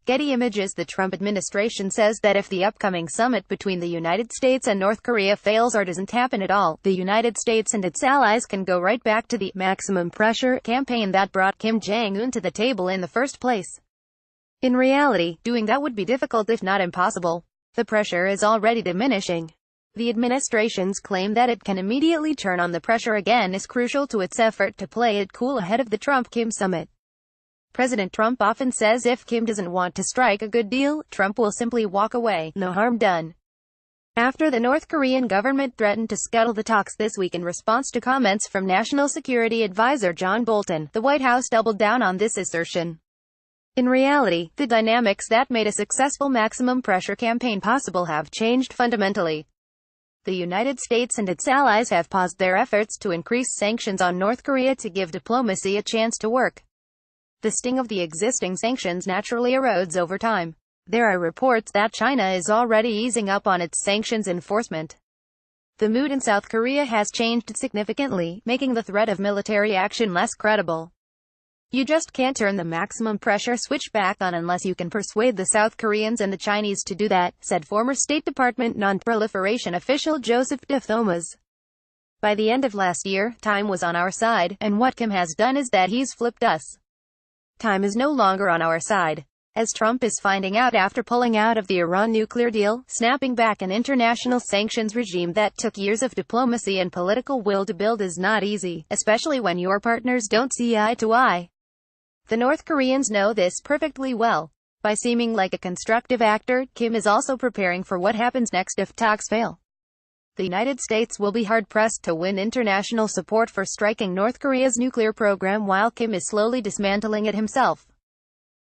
Getty Images. The Trump administration says that if the upcoming summit between the United States and North Korea fails or doesn't happen at all, the United States and its allies can go right back to the maximum pressure campaign that brought Kim Jong-un to the table in the first place. In reality, doing that would be difficult if not impossible. The pressure is already diminishing. The administration's claim that it can immediately turn on the pressure again is crucial to its effort to play it cool ahead of the Trump-Kim summit. President Trump often says if Kim doesn't want to strike a good deal, Trump will simply walk away, no harm done. After the North Korean government threatened to scuttle the talks this week in response to comments from National Security Advisor John Bolton, the White House doubled down on this assertion. In reality, the dynamics that made a successful maximum pressure campaign possible have changed fundamentally. The United States and its allies have paused their efforts to increase sanctions on North Korea to give diplomacy a chance to work. The sting of the existing sanctions naturally erodes over time. There are reports that China is already easing up on its sanctions enforcement. The mood in South Korea has changed significantly, making the threat of military action less credible. You just can't turn the maximum pressure switch back on unless you can persuade the South Koreans and the Chinese to do that, said former State Department non-proliferation official Joseph de Thomas. By the end of last year, time was on our side, and what Kim has done is that he's flipped us. Time is no longer on our side. As Trump is finding out after pulling out of the Iran nuclear deal, snapping back an international sanctions regime that took years of diplomacy and political will to build is not easy, especially when your partners don't see eye to eye. The North Koreans know this perfectly well. By seeming like a constructive actor, Kim is also preparing for what happens next if talks fail. The United States will be hard-pressed to win international support for striking North Korea's nuclear program while Kim is slowly dismantling it himself.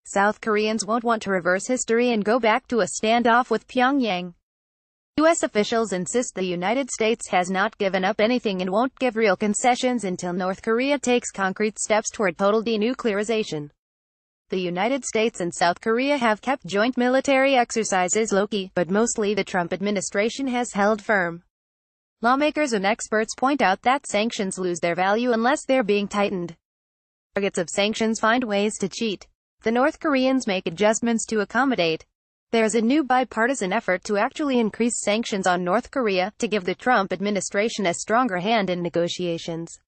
South Koreans won't want to reverse history and go back to a standoff with Pyongyang. U.S. officials insist the United States has not given up anything and won't give real concessions until North Korea takes concrete steps toward total denuclearization. The United States and South Korea have kept joint military exercises low-key, but mostly the Trump administration has held firm. Lawmakers and experts point out that sanctions lose their value unless they're being tightened. Targets of sanctions find ways to cheat. The North Koreans make adjustments to accommodate. There is a new bipartisan effort to actually increase sanctions on North Korea, to give the Trump administration a stronger hand in negotiations.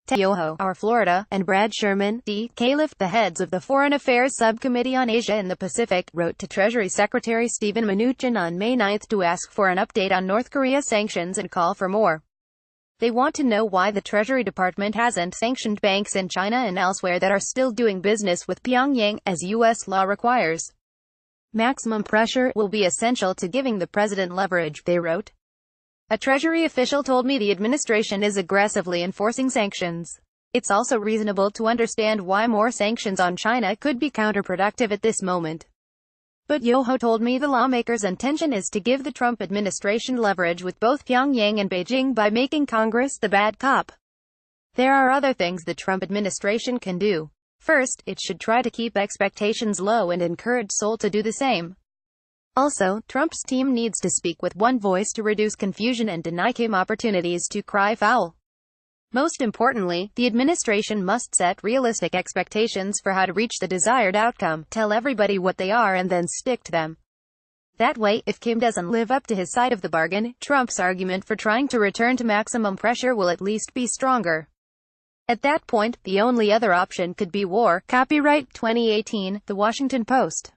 Ted Yoho, R. Florida, and Brad Sherman, D. Califf, the heads of the Foreign Affairs Subcommittee on Asia and the Pacific, wrote to Treasury Secretary Steven Mnuchin on May 9 to ask for an update on North Korea sanctions and call for more. They want to know why the Treasury Department hasn't sanctioned banks in China and elsewhere that are still doing business with Pyongyang, as U.S. law requires. Maximum pressure will be essential to giving the president leverage, they wrote. A Treasury official told me the administration is aggressively enforcing sanctions. It's also reasonable to understand why more sanctions on China could be counterproductive at this moment. But Yoho told me the lawmakers' intention is to give the Trump administration leverage with both Pyongyang and Beijing by making Congress the bad cop. There are other things the Trump administration can do. First, it should try to keep expectations low and encourage Seoul to do the same. Also, Trump's team needs to speak with one voice to reduce confusion and deny Kim opportunities to cry foul. Most importantly, the administration must set realistic expectations for how to reach the desired outcome, tell everybody what they are and then stick to them. That way, if Kim doesn't live up to his side of the bargain, Trump's argument for trying to return to maximum pressure will at least be stronger. At that point, the only other option could be war. Copyright 2018, The Washington Post.